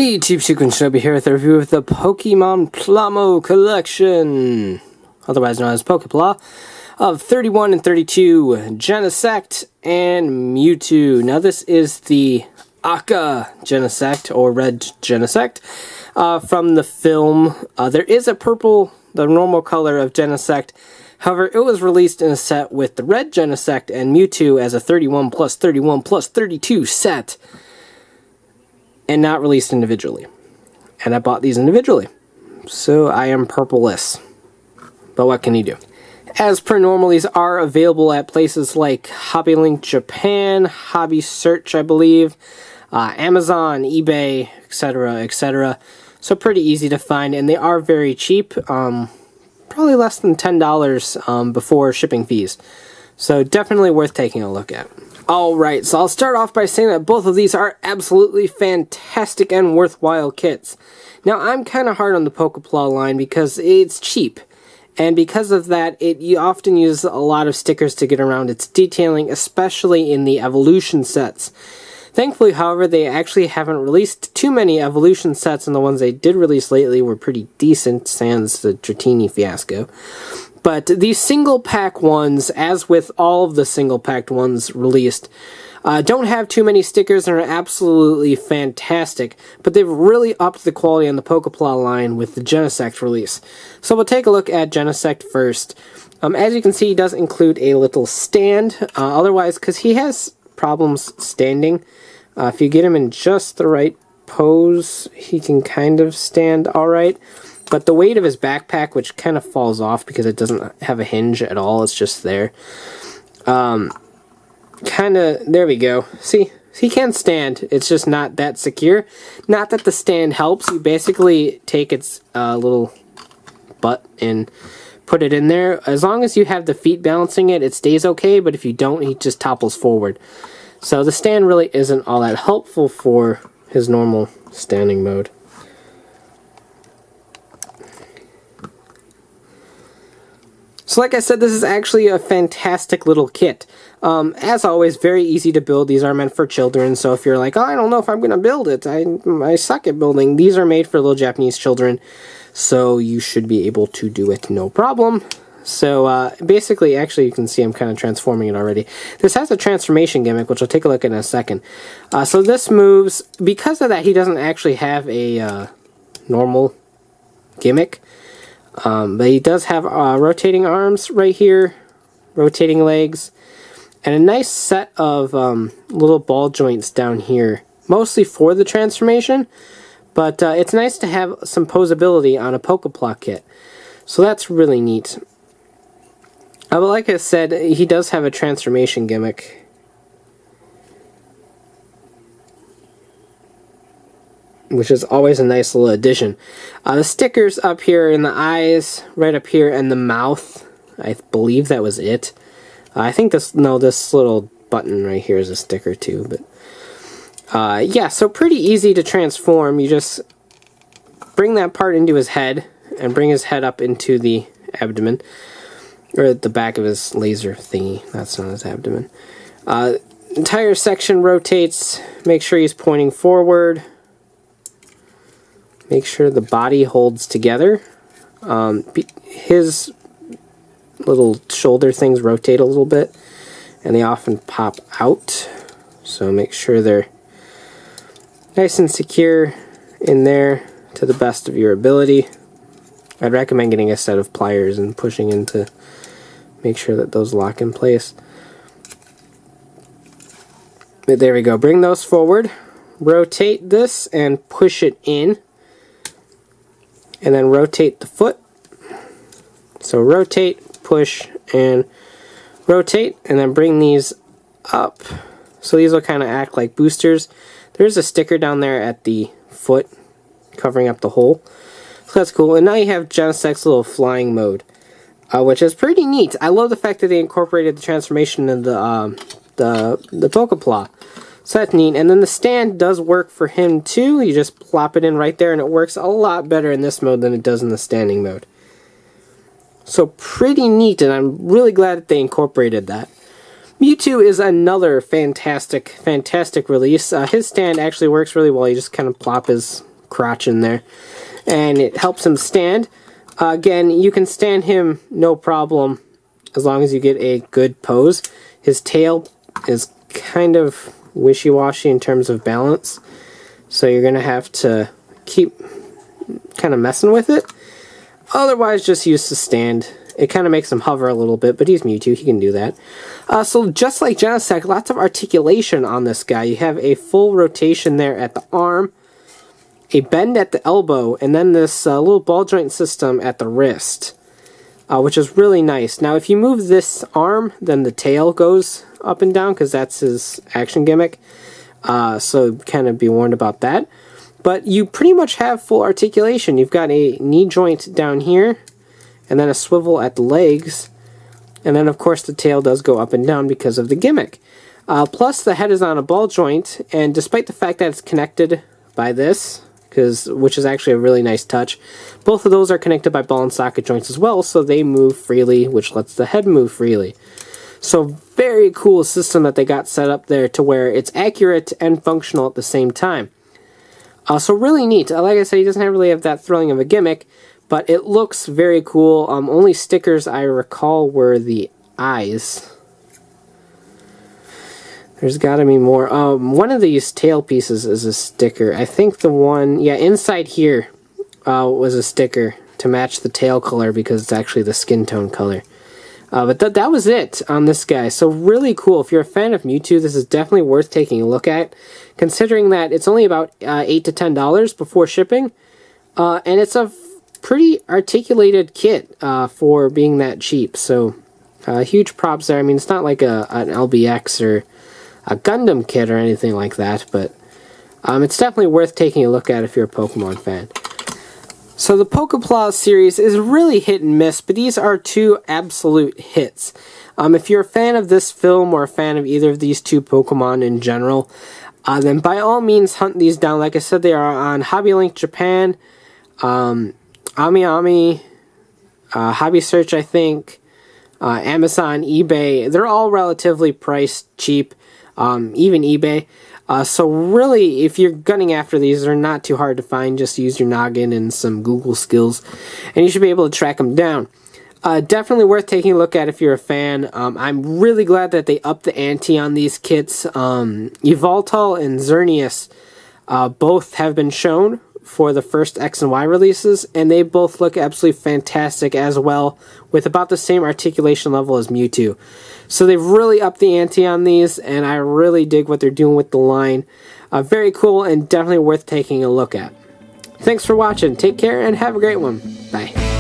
Hey YouTube, Shinobi here with a review of the Pokémon Plamo Collection, otherwise known as Poke Pla, of 31 and 32, Genesect and Mewtwo. Now this is the Aka Genesect, or Red Genesect, from the film. There is a purple, the normal color of Genesect. However, it was released in a set with the Red Genesect and Mewtwo as a 31 plus 31 plus 32 set, and not released individually. And I bought these individually, so I am purpleless. But what can you do? As per normal, these are available at places like HobbyLink Japan, Hobby Search, I believe, Amazon, eBay, etc., etc. So pretty easy to find, and they are very cheap. Probably less than $10 before shipping fees. So definitely worth taking a look at. Alright, so I'll start off by saying that both of these are absolutely fantastic and worthwhile kits. Now, I'm kind of hard on the PokéPla line because it's cheap. And because of that, you often use a lot of stickers to get around its detailing, especially in the evolution sets. Thankfully, however, they actually haven't released too many evolution sets, and the ones they did release lately were pretty decent, sans the Dratini fiasco. But these single-pack ones, as with all of the single-packed ones released, don't have too many stickers and are absolutely fantastic, but they've really upped the quality on the PokéPla line with the Genesect release. So we'll take a look at Genesect first. As you can see, he does include a little stand, otherwise, because he has problems standing. If you get him in just the right pose, he can kind of stand alright. But the weight of his backpack, which kind of falls off because it doesn't have a hinge at all, it's just there. There we go. See, he can stand, it's just not that secure. Not that the stand helps, you basically take its little butt and put it in there. As long as you have the feet balancing it, it stays okay, but if you don't, he just topples forward. So the stand really isn't all that helpful for his normal standing mode. So like I said, this is actually a fantastic little kit. As always, very easy to build. These are meant for children, so if you're like, oh, I don't know if I'm going to build it, I suck at building, these are made for little Japanese children, so you should be able to do it no problem. So basically, actually, you can see I'm kind of transforming it already. This has a transformation gimmick, which I'll take a look at in a second. So this moves, because of that, he doesn't actually have a normal gimmick. But he does have rotating arms right here, rotating legs, and a nice set of little ball joints down here, mostly for the transformation, but it's nice to have some posability on a PokéPla kit, so that's really neat. But like I said, he does have a transformation gimmick. Which is always a nice little addition. The stickers up here in the eyes, right up here, and the mouth, I believe that was it. I think this little button right here is a sticker too, but yeah, so pretty easy to transform. You just bring that part into his head, and bring his head up into the abdomen, or at the back of his laser thingy, that's not his abdomen. Entire section rotates, make sure he's pointing forward. Make sure the body holds together. His little shoulder things rotate a little bit, and they often pop out. So make sure they're nice and secure in there to the best of your ability. I'd recommend getting a set of pliers and pushing in to make sure that those lock in place. But there we go. Bring those forward. Rotate this and push it in. And then rotate the foot. So rotate, push, and rotate, and then bring these up. So these will kind of act like boosters. There's a sticker down there at the foot covering up the hole. So that's cool. And now you have Genesect's little flying mode, which is pretty neat. I love the fact that they incorporated the transformation in the PokéPla. So that's neat. And then the stand does work for him too. You just plop it in right there, and it works a lot better in this mode than it does in the standing mode. So pretty neat, and I'm really glad that they incorporated that. Mewtwo is another fantastic release. His stand actually works really well. You just kind of plop his crotch in there. And it helps him stand. Again, you can stand him no problem as long as you get a good pose. His tail is kind of wishy-washy in terms of balance, so you're going to have to keep kind of messing with it. Otherwise, just use the stand. It kind of makes him hover a little bit, but he's Mewtwo, he can do that. So just like Genesect, lots of articulation on this guy. You have a full rotation there at the arm, a bend at the elbow, and then this little ball joint system at the wrist, which is really nice. Now, if you move this arm, then the tail goes up and down, because that's his action gimmick. So kind of be warned about that. But you pretty much have full articulation. You've got a knee joint down here, and then a swivel at the legs. And then, of course, the tail does go up and down because of the gimmick. Plus, the head is on a ball joint, and despite the fact that it's connected by this, which is actually a really nice touch, both of those are connected by ball and socket joints as well, so they move freely, which lets the head move freely. So very cool system that they got set up there to where it's accurate and functional at the same time. So really neat. Like I said, he doesn't really have that thrilling of a gimmick, but it looks very cool. Only stickers I recall were the eyes. There's got to be more. One of these tail pieces is a sticker. I think the one, yeah, inside here was a sticker to match the tail color because it's actually the skin tone color. But that was it on this guy. So really cool. If you're a fan of Mewtwo, this is definitely worth taking a look at, considering that it's only about $8 to $10 before shipping. And it's a pretty articulated kit for being that cheap. So huge props there. I mean, it's not like an LBX or a Gundam kit or anything like that, but it's definitely worth taking a look at if you're a Pokemon fan. So the PokéPla series is really hit and miss, but these are two absolute hits. If you're a fan of this film or a fan of either of these two Pokemon in general, then by all means hunt these down. Like I said, they are on Hobby Link Japan, AmiAmi, Hobby Search, I think, Amazon, eBay. They're all relatively priced cheap. Even eBay. So really, if you're gunning after these, they're not too hard to find. Just use your noggin and some Google skills, and you should be able to track them down. Definitely worth taking a look at if you're a fan. I'm really glad that they upped the ante on these kits. Yveltal and Xerneas both have been shown for the first X and Y releases, and they both look absolutely fantastic as well, with about the same articulation level as Mewtwo. So they've really upped the ante on these, and I really dig what they're doing with the line. Very cool and definitely worth taking a look at. Thanks for watching. Take care and have a great one. Bye.